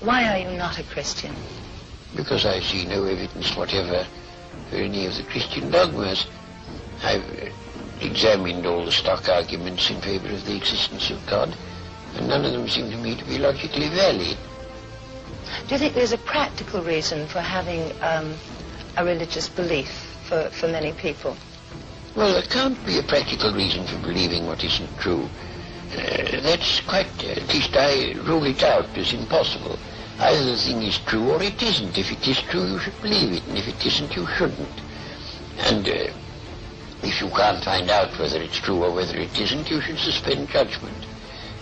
Why are you not a Christian? Because I see no evidence whatever for any of the Christian dogmas. I've examined all the stock arguments in favor of the existence of God, and none of them seem to me to be logically valid. Do you think there's a practical reason for having a religious belief for many people? Well, there can't be a practical reason for believing what isn't true. That's quite, at least I rule it out as impossible. Either the thing is true or it isn't. If it is true, you should believe it, and if it isn't, you shouldn't. And if you can't find out whether it's true or whether it isn't, you should suspend judgment.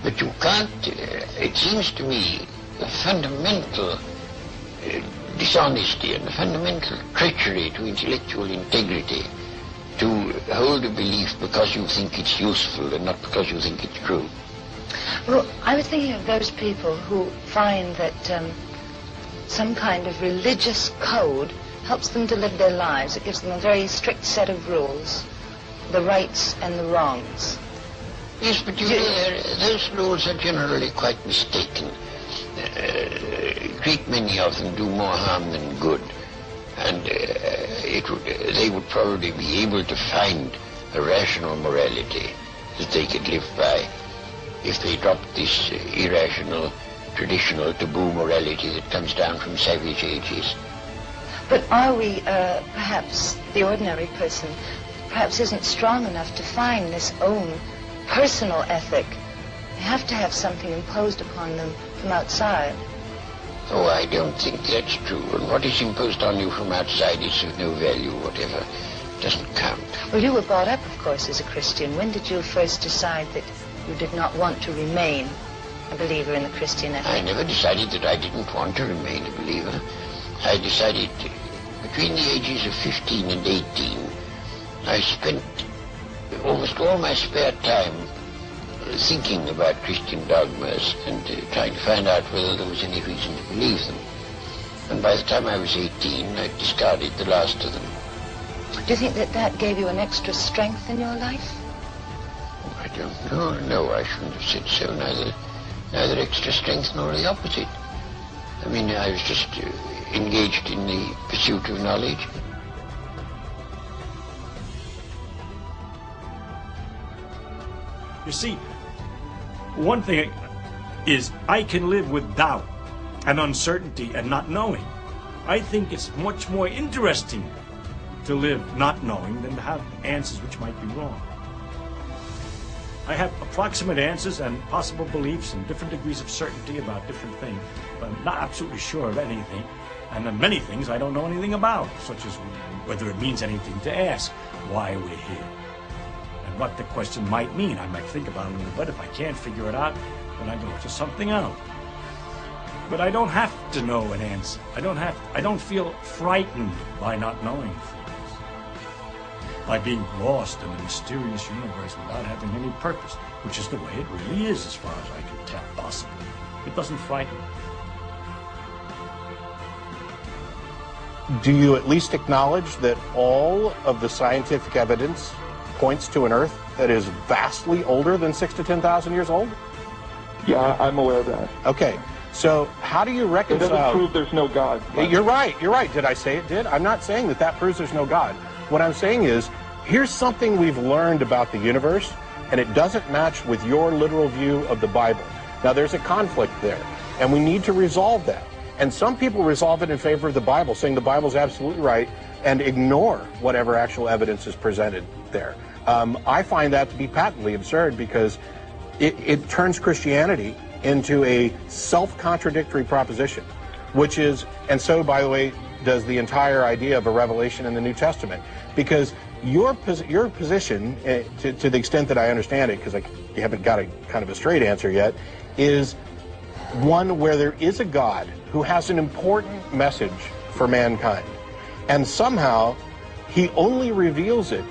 But you can't, it seems to me, the fundamental dishonesty and the fundamental treachery to intellectual integrity to hold a belief because you think it's useful and not because you think it's true. Well, I was thinking of those people who find that some kind of religious code helps them to live their lives. It gives them a very strict set of rules, the rights and the wrongs. Yes, but those rules are generally quite mistaken. A great many of them do more harm than good. And they would probably be able to find a rational morality that they could live by if they dropped this irrational, traditional, taboo morality that comes down from savage ages. But are we, perhaps, the ordinary person, perhaps isn't strong enough to find this own personal ethic? They have to have something imposed upon them from outside. Oh, I don't think that's true. And what is imposed on you from outside is of no value whatever. It doesn't count. Well, you were brought up, of course, as a Christian. When did you first decide that you did not want to remain a believer in the Christian ethic? I never decided that I didn't want to remain a believer. I decided between the ages of 15 and 18, I spent almost all my spare time thinking about Christian dogmas and trying to find out whether there was any reason to believe them. And by the time I was 18, I discarded the last of them. Do you think that that gave you an extra strength in your life? Oh, I don't know. No, I shouldn't have said so. Neither extra strength nor the opposite. I mean, I was just engaged in the pursuit of knowledge. You see, one thing is I can live with doubt and uncertainty and not knowing. I think it's much more interesting to live not knowing than to have answers which might be wrong. I have approximate answers and possible beliefs and different degrees of certainty about different things, but I'm not absolutely sure of anything. And then many things I don't know anything about, such as whether it means anything to ask why we're here. What the question might mean. I might think about it a little bit. If I can't figure it out, then I go to something else. But I don't have to know an answer. I don't feel frightened by not knowing things. By being lost in a mysterious universe without having any purpose, which is the way it really is as far as I can tell, possibly. It doesn't frighten me. Do you at least acknowledge that all of the scientific evidence points to an Earth that is vastly older than 6,000 to 10,000 years old? Yeah, I'm aware of that. Okay, so how do you reconcile... It doesn't prove there's no God. You're right. Did I say it did? I'm not saying that that proves there's no God. What I'm saying is, here's something we've learned about the universe, and it doesn't match with your literal view of the Bible. Now, there's a conflict there, and we need to resolve that. And some people resolve it in favor of the Bible, saying the Bible's absolutely right, and ignore whatever actual evidence is presented there. I find that to be patently absurd because it turns Christianity into a self-contradictory proposition, which is, and so, by the way, does the entire idea of a revelation in the New Testament. Because your position, to the extent that I understand it, because you haven't got a kind of a straight answer yet, is one where there is a God who has an important message for mankind. And somehow, he only reveals it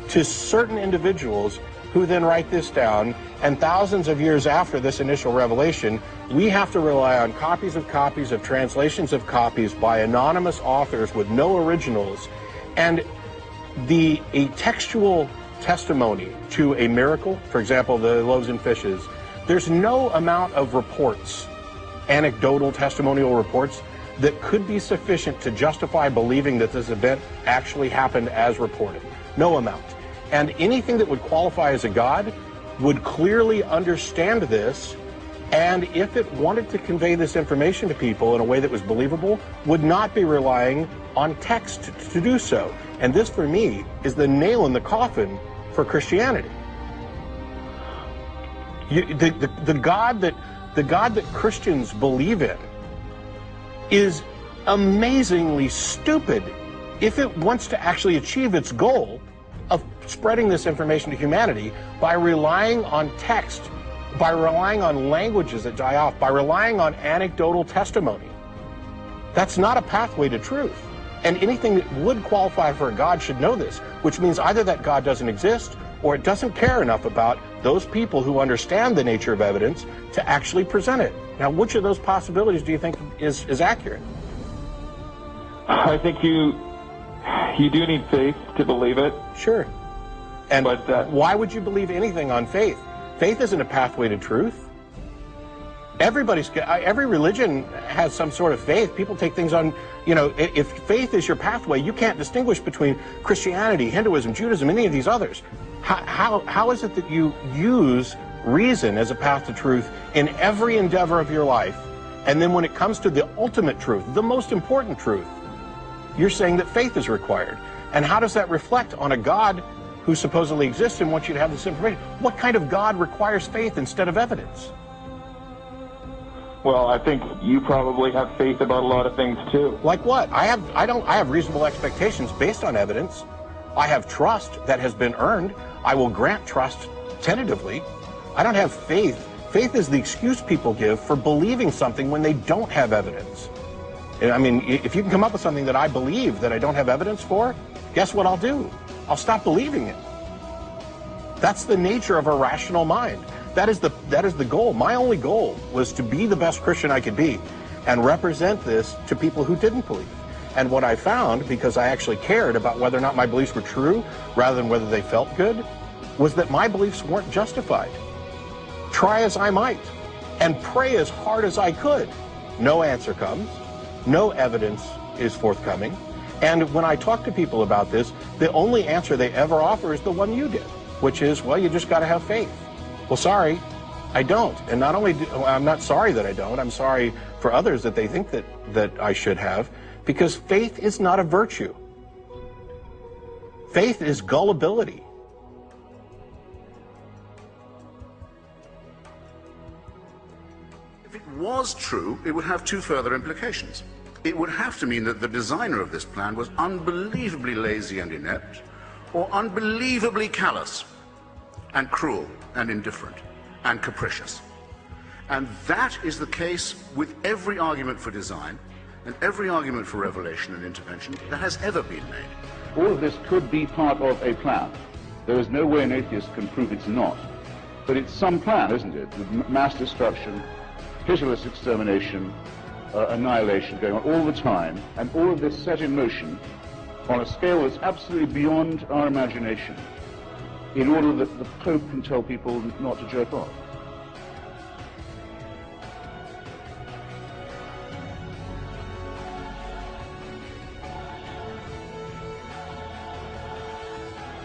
to certain individuals who then write this down, and thousands of years after this initial revelation, we have to rely on copies of translations of copies by anonymous authors with no originals, and a textual testimony to a miracle, for example, the loaves and fishes, there's no amount of reports, anecdotal testimonial reports, that could be sufficient to justify believing that this event actually happened as reported. No amount. And anything that would qualify as a god would clearly understand this, and if it wanted to convey this information to people in a way that was believable, would not be relying on text to do so. And this, for me, is the nail in the coffin for Christianity. The God that Christians believe in is amazingly stupid if it wants to actually achieve its goal of spreading this information to humanity by relying on text, by relying on languages that die off, by relying on anecdotal testimony. That's not a pathway to truth. And anything that would qualify for a God should know this, which means either that God doesn't exist or it doesn't care enough about those people who understand the nature of evidence to actually present it. Now, which of those possibilities do you think is accurate? I think you do need faith to believe it. Sure. And why would you believe anything on faith? Faith isn't a pathway to truth. Every religion has some sort of faith. People take things on, if faith is your pathway, you can't distinguish between Christianity, Hinduism, Judaism, any of these others. How is it that you use reason as a path to truth in every endeavor of your life, and then when it comes to the ultimate truth, the most important truth, you're saying that faith is required? And how does that reflect on a God who supposedly exists and wants you to have this information? What kind of God requires faith instead of evidence? Well, I think you probably have faith about a lot of things too. Like what? I have reasonable expectations based on evidence. I have trust that has been earned. I will grant trust tentatively. I don't have faith. Faith is the excuse people give for believing something when they don't have evidence. I mean, if you can come up with something that I believe that I don't have evidence for, guess what I'll do? I'll stop believing it. That's the nature of a rational mind. That is the goal. My only goal was to be the best Christian I could be and represent this to people who didn't believe. And what I found, because I actually cared about whether or not my beliefs were true rather than whether they felt good, was that my beliefs weren't justified. Try as I might and pray as hard as I could, no answer comes, no evidence is forthcoming. And when I talk to people about this, the only answer they ever offer is the one you did, which is, well, you just got to have faith. Well, sorry, I don't. And not only I'm not sorry that I don't, I'm sorry for others that they think that I should have, because faith is not a virtue. Faith is gullibility. If it was true, it would have two further implications. It would have to mean that the designer of this plan was unbelievably lazy and inept, or unbelievably callous and cruel and indifferent and capricious. And that is the case with every argument for design and every argument for revelation and intervention that has ever been made. All of this could be part of a plan. There is no way an atheist can prove it's not. But it's some plan, isn't it? With mass destruction, pitiless extermination, annihilation going on all the time, and all of this set in motion on a scale that's absolutely beyond our imagination, in order that the Pope can tell people not to jerk off.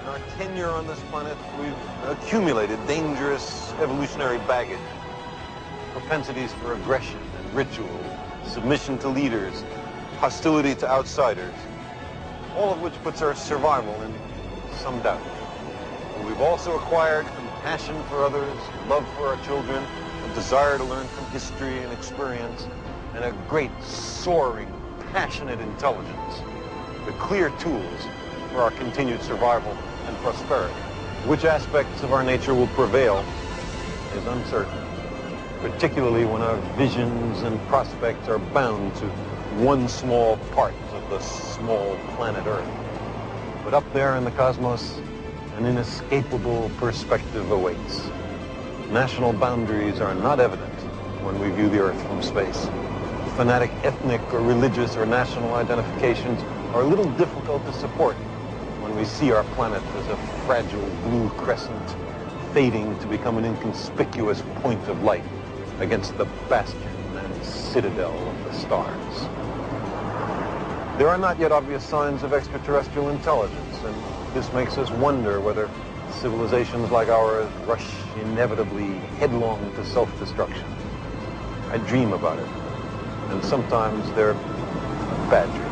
In our tenure on this planet, we've accumulated dangerous evolutionary baggage, propensities for aggression and ritual, submission to leaders, hostility to outsiders, all of which puts our survival in some doubt. But we've also acquired compassion for others, love for our children, a desire to learn from history and experience, and a great, soaring, passionate intelligence, the clear tools for our continued survival and prosperity. Which aspects of our nature will prevail is uncertain, particularly when our visions and prospects are bound to one small part of the small planet Earth. But up there in the cosmos, an inescapable perspective awaits. National boundaries are not evident when we view the Earth from space. Fanatic ethnic or religious or national identifications are a little difficult to support when we see our planet as a fragile blue crescent fading to become an inconspicuous point of light against the bastion and citadel of the stars. There are not yet obvious signs of extraterrestrial intelligence, and this makes us wonder whether civilizations like ours rush inevitably headlong to self-destruction. I dream about it, and sometimes they're bad dreams.